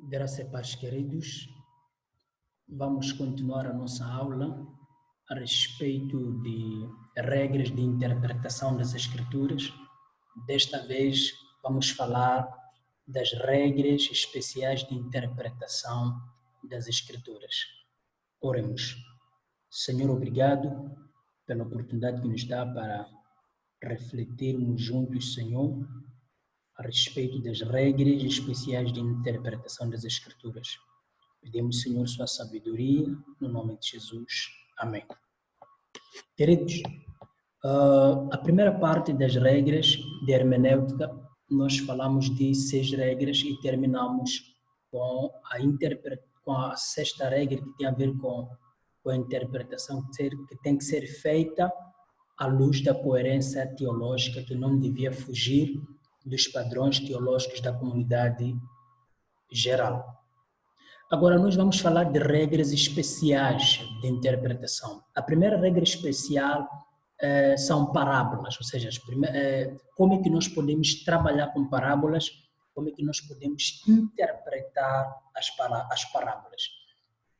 Graça e paz, queridos. Vamos continuar a nossa aula a respeito de regras de interpretação das Escrituras. Desta vez, vamos falar das regras especiais de interpretação das Escrituras. Oremos. Senhor, obrigado pela oportunidade que nos dá para refletirmos juntos, Senhor, a respeito das regras especiais de interpretação das Escrituras. Pedimos, Senhor, sua sabedoria, no nome de Jesus. Amém. Queridos, a primeira parte das regras de hermenêutica, nós falamos de 6 regras e terminamos com a sexta regra, que tem a ver com a interpretação que tem que ser feita à luz da coerência teológica, que não devia fugir dos padrões teológicos da comunidade geral. Agora, nós vamos falar de regras especiais de interpretação. A primeira regra especial são parábolas, ou seja, como é que nós podemos trabalhar com parábolas, como é que nós podemos interpretar as parábolas.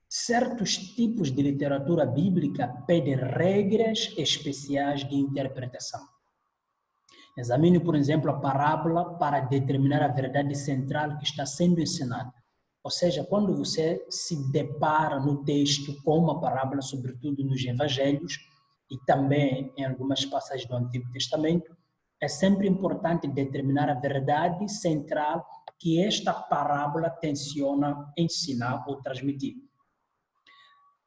Certos tipos de literatura bíblica pedem regras especiais de interpretação. Examine, por exemplo, a parábola para determinar a verdade central que está sendo ensinada. Ou seja, quando você se depara no texto com uma parábola, sobretudo nos evangelhos e também em algumas passagens do Antigo Testamento, é sempre importante determinar a verdade central que esta parábola tenciona ensinar ou transmitir.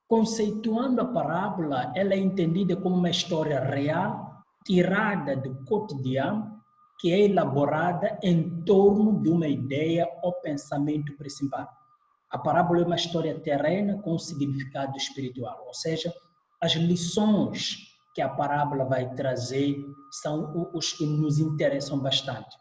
Conceituando a parábola, ela é entendida como uma história real, tirada do cotidiano, que é elaborada em torno de uma ideia ou pensamento principal. A parábola é uma história terrena com significado espiritual, ou seja, as lições que a parábola vai trazer são os que nos interessam bastante.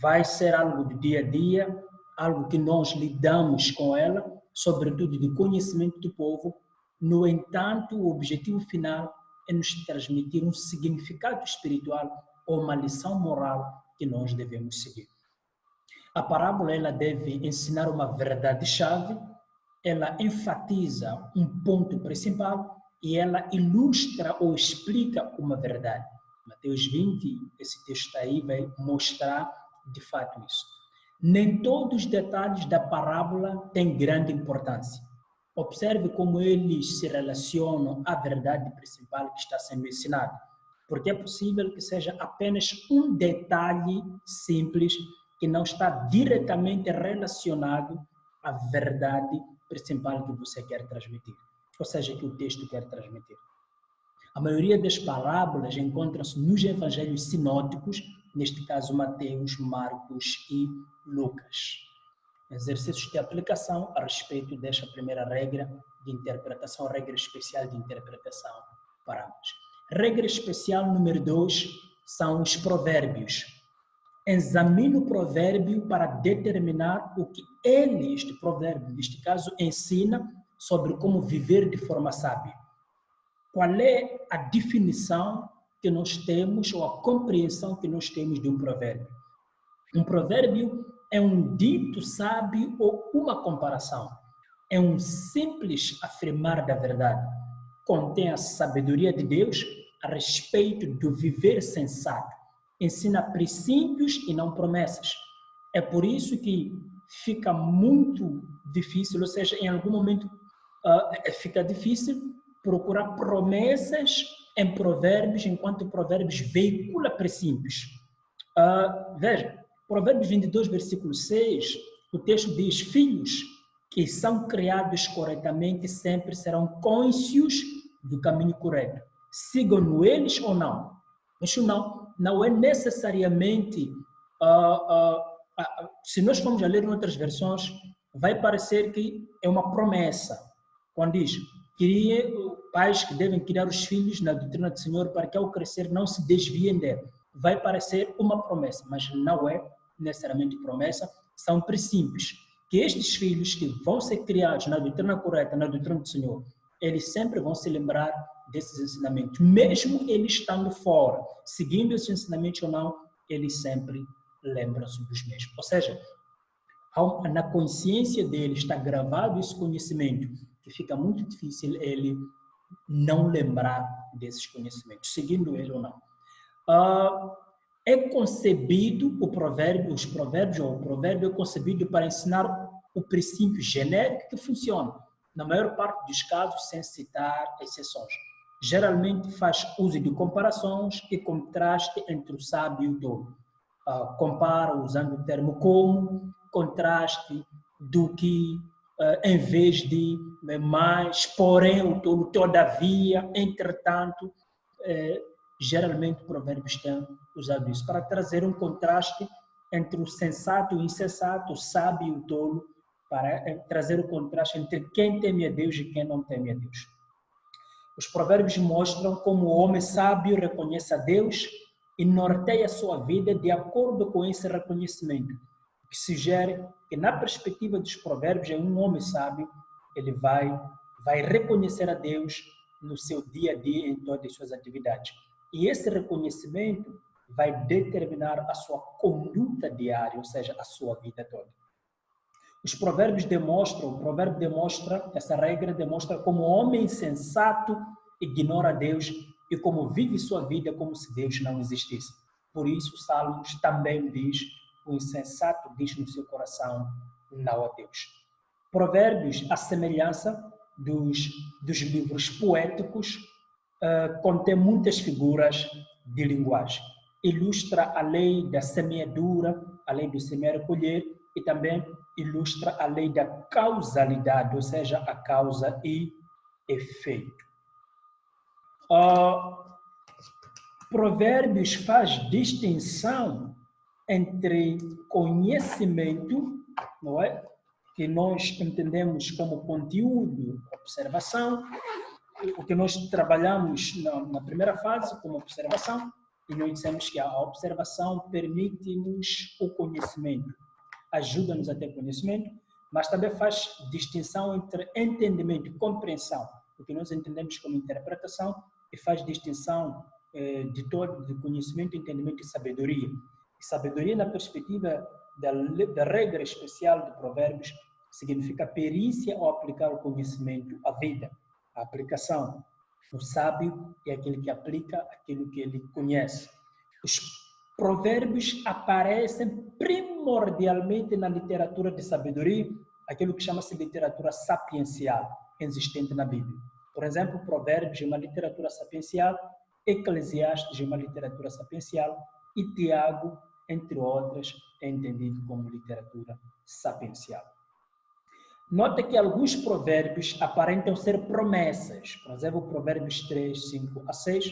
Vai ser algo do dia a dia, algo que nós lidamos com ela, sobretudo de conhecimento do povo. No entanto, o objetivo final é nos transmitir um significado espiritual ou uma lição moral que nós devemos seguir. A parábola ela deve ensinar uma verdade-chave, ela enfatiza um ponto principal e ela ilustra ou explica uma verdade. Mateus 20, esse texto aí vai mostrar de fato isso. Nem todos os detalhes da parábola têm grande importância. Observe como eles se relacionam à verdade principal que está sendo ensinada, porque é possível que seja apenas um detalhe simples que não está diretamente relacionado à verdade principal que você quer transmitir, ou seja, que o texto quer transmitir. A maioria das parábolas encontra-se nos evangelhos sinóticos, neste caso Mateus, Marcos e Lucas. Exercícios de aplicação a respeito desta primeira regra de interpretação, regra especial de interpretação parábolas. Regra especial número 2 são os provérbios. Examine o provérbio para determinar o que este provérbio, neste caso, ensina sobre como viver de forma sábia. Qual é a definição que nós temos ou a compreensão que nós temos de um provérbio? Um provérbio é um dito sábio ou uma comparação. É um simples afirmar da verdade. Contém a sabedoria de Deus a respeito do viver sensato. Ensina princípios e não promessas. É por isso que fica muito difícil, ou seja, em algum momento fica difícil procurar promessas em provérbios, enquanto provérbios veicula princípios. Veja, Provérbios 22, versículo 6, o texto diz: filhos que são criados corretamente sempre serão cônscios do caminho correto. Sigam eles ou não? Isso não é necessariamente, se nós formos a ler em outras versões, vai parecer que é uma promessa. Quando diz, pais que devem criar os filhos na doutrina do Senhor para que ao crescer não se desviem dela. Vai parecer uma promessa, mas não é necessariamente promessa, são princípios. Que estes filhos que vão ser criados na doutrina correta, na doutrina do Senhor, eles sempre vão se lembrar desses ensinamentos. Mesmo eles estando fora, seguindo esses ensinamentos ou não, eles sempre lembram-se dos mesmos. Ou seja, Na consciência dele está gravado esse conhecimento, que fica muito difícil ele não lembrar desses conhecimentos, seguindo ele ou não. É concebido o provérbio é concebido para ensinar o princípio genérico que funciona, na maior parte dos casos, sem citar exceções. Geralmente faz uso de comparações e contraste entre o sábio e o tolo. Compara usando o termo como, contraste do que, em vez de, mas, porém, o tolo, todavia, entretanto, geralmente provérbios têm usado isso para trazer um contraste entre o sensato e o insensato, o sábio e o tolo, para trazer o contraste entre quem teme a Deus e quem não teme a Deus. Os provérbios mostram como o homem sábio reconhece a Deus e norteia sua vida de acordo com esse reconhecimento, o que sugere que, na perspectiva dos provérbios, um homem sábio ele vai reconhecer a Deus no seu dia a dia, em todas as suas atividades. E esse reconhecimento vai determinar a sua conduta diária, ou seja, a sua vida toda. Os provérbios essa regra demonstra como o homem insensato ignora Deus e como vive sua vida como se Deus não existisse. Por isso, o Salmos também diz, o insensato diz no seu coração, não a Deus. Provérbios, à semelhança dos livros poéticos, contém muitas figuras de linguagem. Ilustra a lei da semeadura, a lei do semear e colher, e também ilustra a lei da causalidade, ou seja, a causa e efeito. Provérbios faz distinção entre conhecimento, não é? Que nós entendemos como conteúdo, observação, o que nós trabalhamos na primeira fase como observação, e nós dissemos que a observação permite-nos o conhecimento, ajuda-nos a ter conhecimento, mas também faz distinção entre entendimento e compreensão, o que nós entendemos como interpretação, e faz distinção de conhecimento, entendimento e sabedoria. E sabedoria, na perspectiva da regra especial de Provérbios, significa perícia ao aplicar o conhecimento à vida, a aplicação. O sábio é aquele que aplica aquilo que ele conhece. Os provérbios aparecem primordialmente na literatura de sabedoria, aquilo que chama-se literatura sapiencial, existente na Bíblia. Por exemplo, Provérbios é uma literatura sapiencial, Eclesiastes é uma literatura sapiencial e Tiago, entre outras, é entendido como literatura sapiencial. Nota que alguns provérbios aparentam ser promessas. Por exemplo, Provérbios 3, 5 a 6.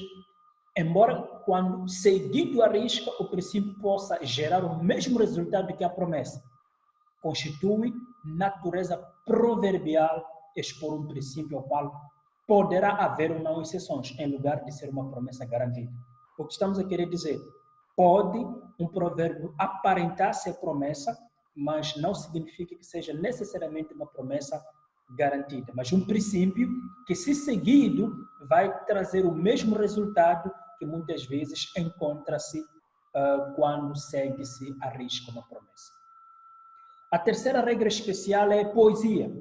Embora, quando seguido à risca, o princípio possa gerar o mesmo resultado que a promessa, constitui natureza proverbial expor um princípio ao qual poderá haver ou não exceções, em lugar de ser uma promessa garantida. O que estamos a querer dizer? Pode um provérbio aparentar ser promessa, mas não significa que seja necessariamente uma promessa garantida, mas um princípio que, se seguido, vai trazer o mesmo resultado que muitas vezes encontra-se quando segue-se a risco uma promessa. A terceira regra especial é poesia.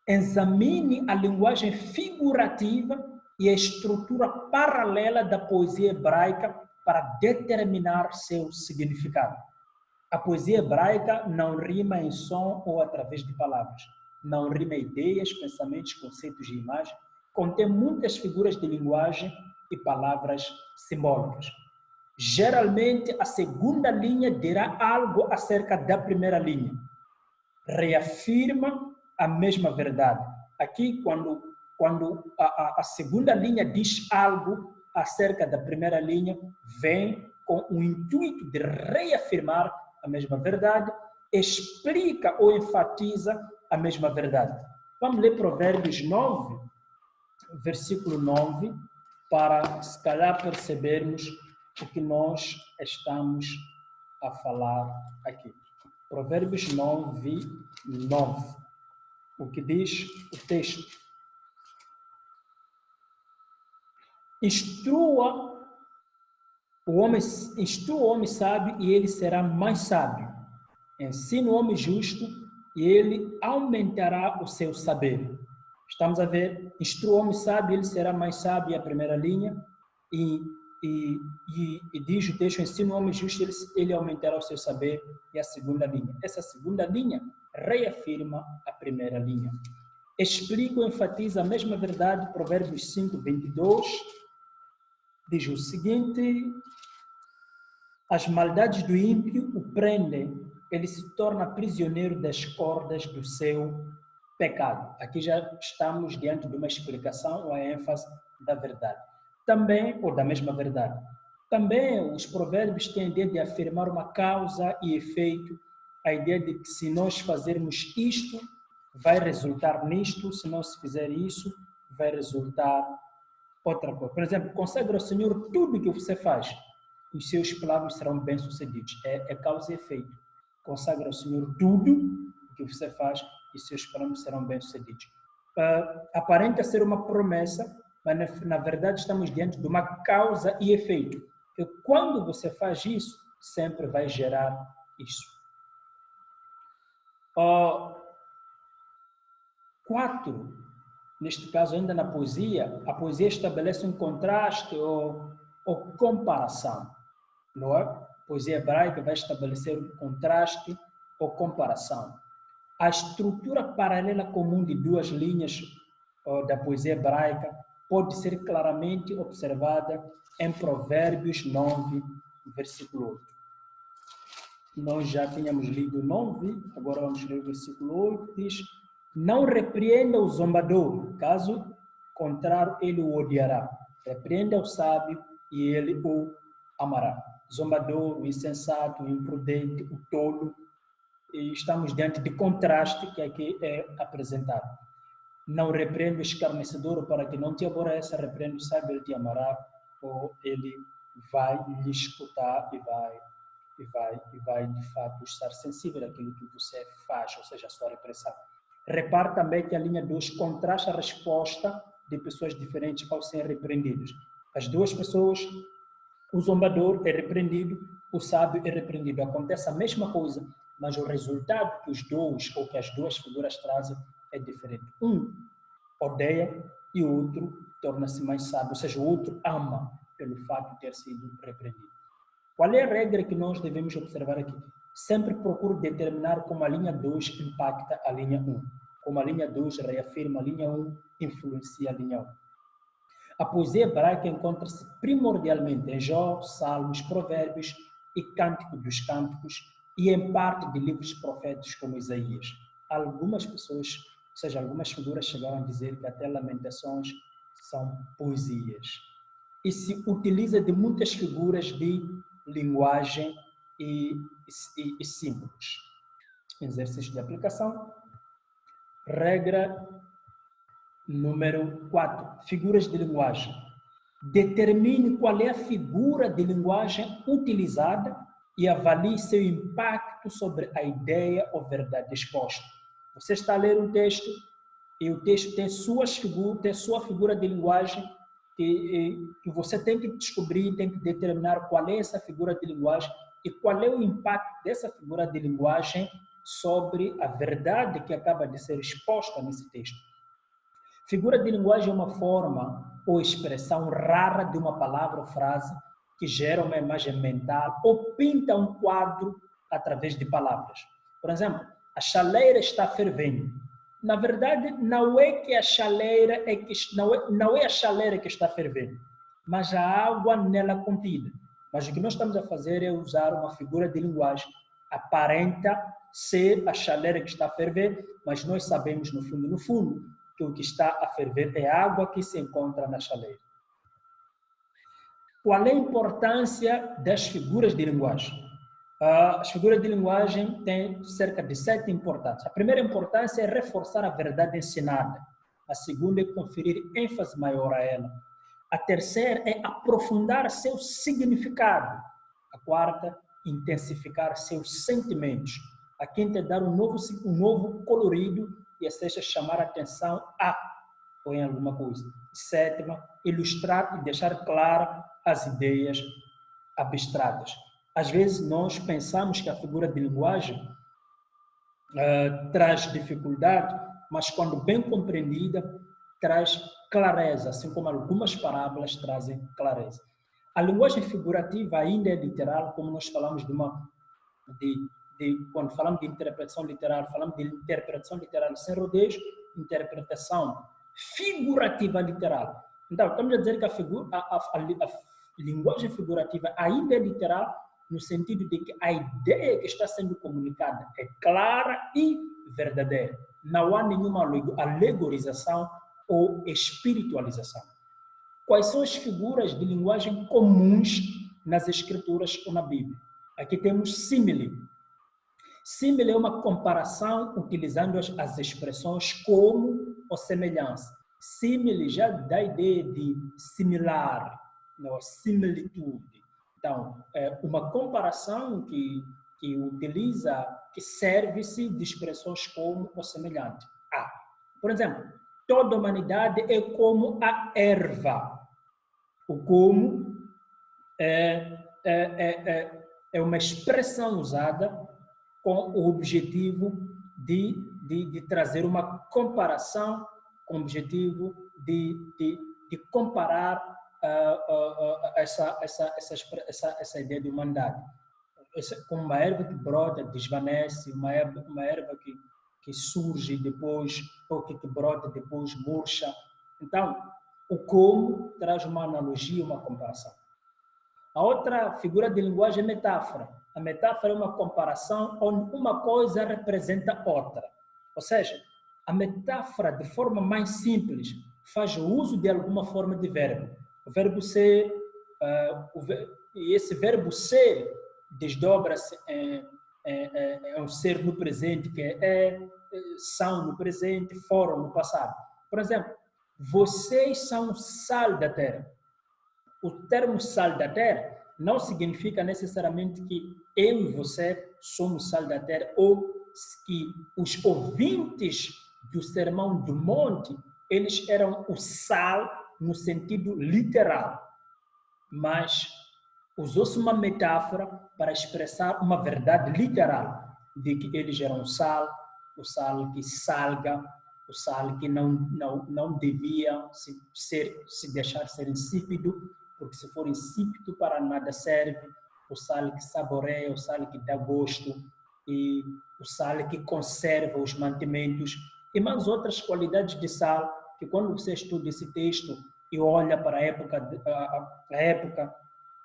Examine a linguagem figurativa e a estrutura paralela da poesia hebraica para determinar seu significado. A poesia hebraica não rima em som ou através de palavras. Não rima ideias, pensamentos, conceitos e imagens. Contém muitas figuras de linguagem e palavras simbólicas. Geralmente, a segunda linha dirá algo acerca da primeira linha. Reafirma a mesma verdade. Aqui, quando a segunda linha diz algo acerca da primeira linha, vem com o intuito de reafirmar a mesma verdade, explica ou enfatiza a mesma verdade. Vamos ler Provérbios 9, versículo 9, para, se calhar, percebermos o que nós estamos a falar aqui. Provérbios 9, 9. O que diz o texto? Instrua o homem sábio e ele será mais sábio. Ensina o homem justo e ele aumentará o seu saber. Estamos a ver, instrua o homem sábio, ele será mais sábio, a primeira linha, e diz o texto, ensina o homem justo, ele aumentará o seu saber, e a segunda linha. Essa segunda linha reafirma a primeira linha. Explica ou enfatiza a mesma verdade, Provérbios 5, 22, diz o seguinte: as maldades do ímpio o prendem, ele se torna prisioneiro das cordas do seu pecado. Aqui já estamos diante de uma explicação ou a ênfase da verdade. Também, ou da mesma verdade. Também os provérbios têm a ideia de afirmar uma causa e efeito, a ideia de que se nós fazermos isto, vai resultar nisto, se não se fizer isso, vai resultar outra coisa. Por exemplo, consagra ao Senhor tudo que você faz, os seus planos serão bem-sucedidos. É causa e efeito. Consagra ao Senhor tudo que você faz e seus planos serão bem-sucedidos. Aparenta ser uma promessa, mas na verdade estamos diante de uma causa e efeito. Que quando você faz isso, sempre vai gerar isso. 4, neste caso ainda na poesia, a poesia estabelece um contraste ou comparação. Não é? A poesia hebraica vai estabelecer um contraste ou comparação. A estrutura paralela comum de duas linhas da poesia hebraica pode ser claramente observada em Provérbios 9, versículo 8. Nós já tínhamos lido 9, agora vamos ler o versículo 8, diz: não repreenda o zombador, caso contrário ele o odiará. Repreenda o sábio e ele o amará. Zombador, o insensato, o imprudente, o tolo. E estamos diante de contraste que aqui é apresentado. Não repreenda o escarnecedor para que não te aborreça, repreenda o sábio, ele te amará, ou ele vai lhe escutar e vai de fato estar sensível àquilo que você faz, ou seja, a sua repressão. Repare também que a linha 2 contrasta a resposta de pessoas diferentes ao serem repreendidos. As duas pessoas, o zombador é repreendido, o sábio é repreendido. Acontece a mesma coisa, mas o resultado que os dois, ou que as duas figuras trazem, é diferente. Um odeia e o outro torna-se mais sábio, ou seja, o outro ama pelo fato de ter sido repreendido. Qual é a regra que nós devemos observar aqui? Sempre procure determinar como a linha 2 impacta a linha 1. Como a linha 2 reafirma a linha 1, influencia a linha 1. A poesia hebraica encontra-se primordialmente em Jó, Salmos, Provérbios e Cântico dos Cânticos e em parte de livros proféticos como Isaías. Algumas pessoas, ou seja, algumas figuras chegaram a dizer que até Lamentações são poesias. E se utiliza de muitas figuras de linguagem e símbolos. Exercício de aplicação. Regra número 4. Figuras de linguagem. Determine qual é a figura de linguagem utilizada e avalie seu impacto sobre a ideia ou verdade exposta. Você está a ler um texto e o texto tem sua figura de linguagem que você tem que descobrir, tem que determinar qual é essa figura de linguagem e qual é o impacto dessa figura de linguagem sobre a verdade que acaba de ser exposta nesse texto. Figura de linguagem é uma forma ou expressão rara de uma palavra ou frase que gera uma imagem mental ou pinta um quadro através de palavras. Por exemplo, a chaleira está fervendo. Na verdade, não é a chaleira que está fervendo, mas a água nela contida. Mas o que nós estamos a fazer é usar uma figura de linguagem. Aparenta ser a chaleira que está a ferver, mas nós sabemos no fundo, que o que está a ferver é a água que se encontra na chaleira. Qual é a importância das figuras de linguagem? As figuras de linguagem têm cerca de 7 importâncias. A primeira importância é reforçar a verdade ensinada. A segunda é conferir ênfase maior a ela. A terceira é aprofundar seu significado. A quarta, intensificar seus sentimentos. A quinta é dar um novo colorido e a sexta é chamar a atenção ou em alguma coisa. Sétima, ilustrar e deixar claras as ideias abstratas. Às vezes nós pensamos que a figura de linguagem traz dificuldade, mas quando bem compreendida, traz clareza, assim como algumas parábolas trazem clareza. A linguagem figurativa ainda é literal, como nós falamos quando falamos de interpretação literal, falamos de interpretação literal sem rodeios, interpretação figurativa literal. Então, estamos a dizer que a linguagem figurativa ainda é literal, no sentido de que a ideia que está sendo comunicada é clara e verdadeira. Não há nenhuma alegorização ou espiritualização. Quais são as figuras de linguagem comuns nas Escrituras ou na Bíblia? Aqui temos símile. Símile é uma comparação utilizando as expressões como ou semelhança. Símile já dá a ideia de similar, não, similitude. Então, é uma comparação que utiliza, que serve-se de expressões como ou semelhante. Por exemplo, toda a humanidade é como a erva. O como é uma expressão usada com o objetivo de trazer uma comparação, com o objetivo de comparar essa ideia de humanidade. Como uma erva que brota, desvanece, uma erva que surge depois, ou que brota depois, murcha. Então, o como traz uma analogia, uma comparação. A outra figura de linguagem é metáfora. A metáfora é uma comparação onde uma coisa representa outra. Ou seja, a metáfora, de forma mais simples, faz uso de alguma forma de verbo. O verbo ser, e esse verbo ser desdobra-se em um ser no presente, que são no presente, foram no passado. Por exemplo, vocês são sal da terra. O termo sal da terra não significa necessariamente que eu e você somos sal da terra ou que os ouvintes do Sermão do Monte, eles eram o sal no sentido literal, mas usou-se uma metáfora para expressar uma verdade literal de que eles eram o sal que salga, o sal que não devia se deixar ser insípido, porque se for insípido para nada serve, o sal que saboreia, o sal que dá gosto, e o sal que conserva os mantimentos, e mais outras qualidades de sal, que quando você estuda esse texto e olha para a época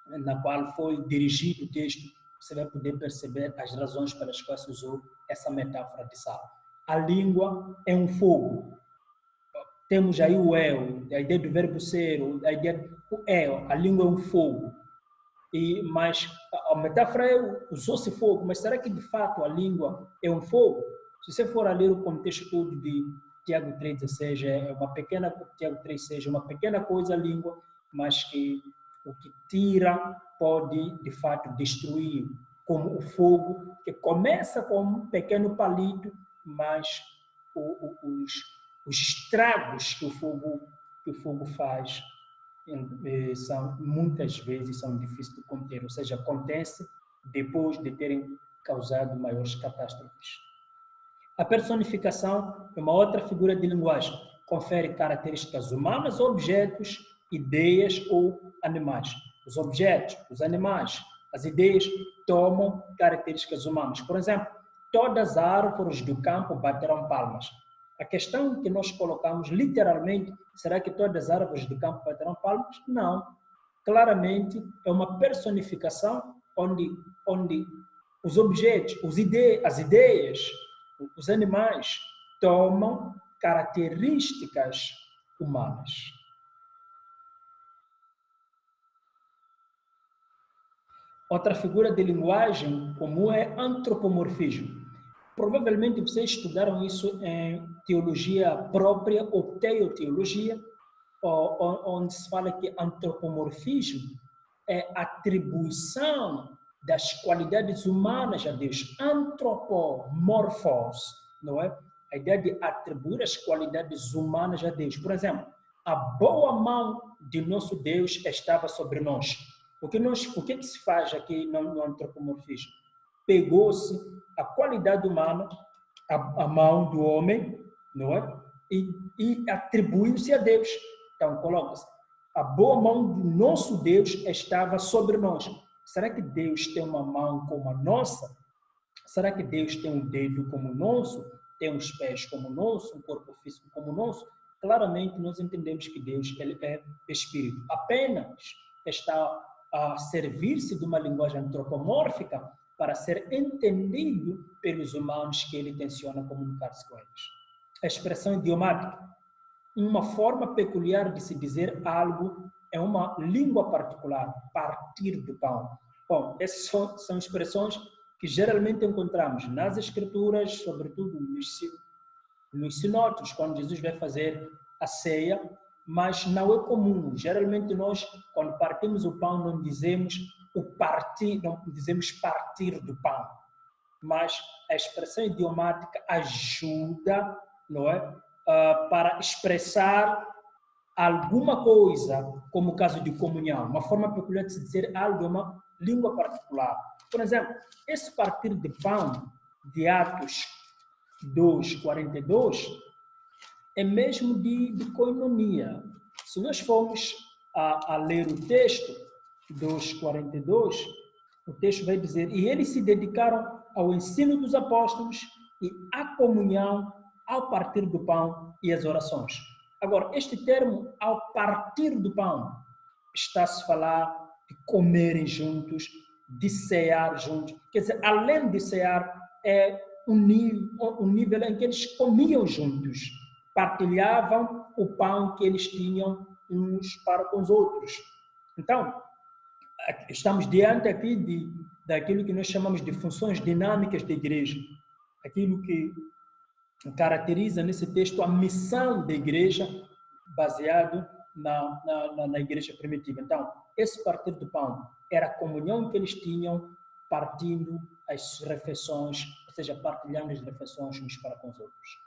na qual foi dirigido o texto, você vai poder perceber as razões pelas quais se usou essa metáfora de sal. A língua é um fogo. Temos aí o eu, a ideia do verbo ser, a ideia do eu, a língua é um fogo. Mas a metáfora usou-se fogo, mas será que de fato a língua é um fogo? Se você for a ler o contexto todo de Tiago 3,16, Tiago 3,6 é uma pequena coisa a língua, mas que o que tira pode de fato destruir, como o fogo, que começa com um pequeno palito, mas os estragos que o fogo faz muitas vezes são difíceis de conter, ou seja, acontece depois de terem causado maiores catástrofes. A personificação é uma outra figura de linguagem, confere características humanas a objetos, ideias ou animais. Os objetos, os animais, as ideias tomam características humanas. Por exemplo, todas as árvores do campo baterão palmas. A questão que nós colocamos literalmente, será que todas as árvores do campo baterão palmas? Não. Claramente é uma personificação onde os objetos, as ideias, os animais tomam características humanas. Outra figura de linguagem comum é antropomorfismo. Provavelmente vocês estudaram isso em teologia própria ou teoteologia, onde se fala que antropomorfismo é atribuição das qualidades humanas a Deus. Antropomorfos, não é? A ideia de atribuir as qualidades humanas a Deus. Por exemplo, a boa mão de nosso Deus estava sobre nós. O que se faz aqui no antropomorfismo? Pegou-se a qualidade humana a mão do homem, não é? E atribuiu-se a Deus. Então, coloca-se, a boa mão do nosso Deus estava sobre nós. Será que Deus tem uma mão como a nossa? Será que Deus tem um dedo como o nosso? Tem uns pés como o nosso? Um corpo físico como o nosso? Claramente, nós entendemos que Deus ele é espírito. Apenas está a servir-se de uma linguagem antropomórfica para ser entendido pelos humanos que ele tenciona comunicar-se com eles. A expressão idiomática, uma forma peculiar de se dizer algo é uma língua particular, partir do pão. Bom, essas são expressões que geralmente encontramos nas escrituras, sobretudo nos sinóticos, quando Jesus vai fazer a ceia, mas não é comum. Geralmente nós, quando partimos o pão, não dizemos partir do pão. Mas a expressão idiomática ajuda, não é, para expressar alguma coisa, como o caso de comunhão. Uma forma peculiar de se dizer algo é uma língua particular. Por exemplo, esse partir de pão de Atos 2:42 é mesmo de coinonia. Se nós formos a ler o texto 2:42, o texto vai dizer: e eles se dedicaram ao ensino dos apóstolos e à comunhão, ao partir do pão e às orações. Agora, este termo, ao partir do pão, está-se a falar de comerem juntos, de cear juntos. Quer dizer, além de cear, é um nível em que eles comiam juntos, partilhavam o pão que eles tinham uns para com os outros. Então, estamos diante aqui daquilo que nós chamamos de funções dinâmicas da igreja, aquilo que caracteriza nesse texto a missão da igreja baseado na igreja primitiva. Então, esse partir do pão era a comunhão que eles tinham partindo as refeições, ou seja, partilhando as refeições uns para com os outros.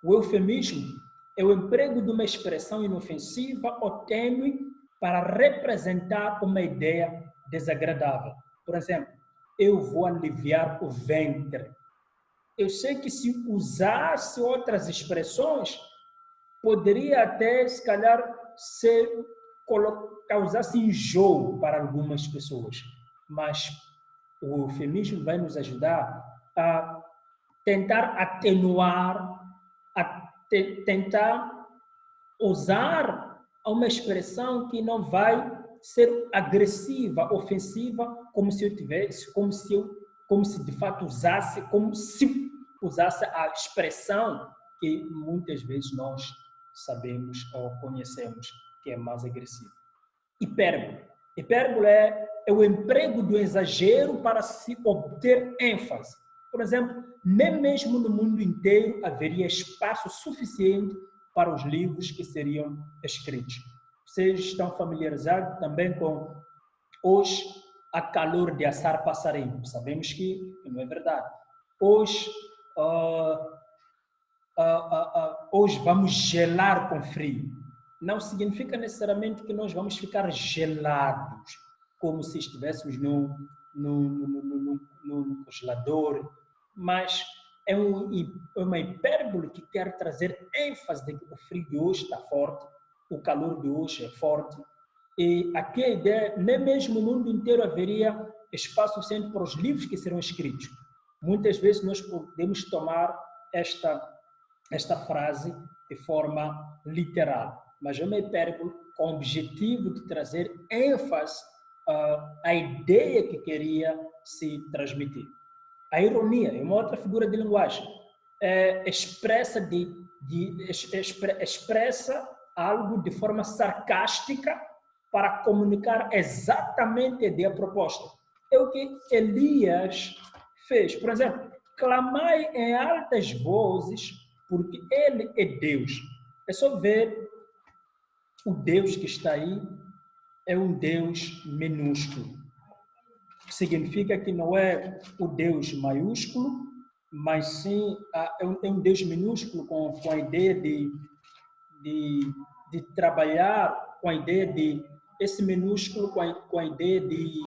O eufemismo é o emprego de uma expressão inofensiva ou tênue para representar uma ideia desagradável. Por exemplo, eu vou aliviar o ventre. Eu sei que se usasse outras expressões, poderia até, se calhar, causasse enjoo para algumas pessoas. Mas o eufemismo vai nos ajudar a tentar atenuar, tentar usar uma expressão que não vai ser agressiva, ofensiva, como se de fato usasse, como se usasse a expressão que muitas vezes nós sabemos ou conhecemos que é mais agressiva. Hipérbole. Hipérbole é o emprego do exagero para se obter ênfase. Por exemplo, nem mesmo no mundo inteiro haveria espaço suficiente para os livros que seriam escritos. Vocês estão familiarizados também com hoje há calor de assar passarinho. Sabemos que não é verdade. Hoje vamos gelar com frio. Não significa necessariamente que nós vamos ficar gelados, como se estivéssemos no congelador, mas é uma hipérbole que quer trazer ênfase de que o frio de hoje está forte, o calor de hoje é forte, e aqui a ideia, nem mesmo no mundo inteiro haveria espaço suficiente para os livros que serão escritos. Muitas vezes nós podemos tomar esta frase de forma literal, mas é uma hipérbole com o objetivo de trazer ênfase à ideia que queria se transmitir. A ironia é uma outra figura de linguagem. Expressa algo de forma sarcástica para comunicar exatamente a ideia proposta. É o que Elias fez. Por exemplo, clamai em altas vozes, porque ele é Deus. É só ver o Deus que está aí, é um Deus minúsculo. Significa que não é o Deus maiúsculo, mas sim é um Deus minúsculo com a ideia de trabalhar, com a ideia de esse minúsculo, com a ideia de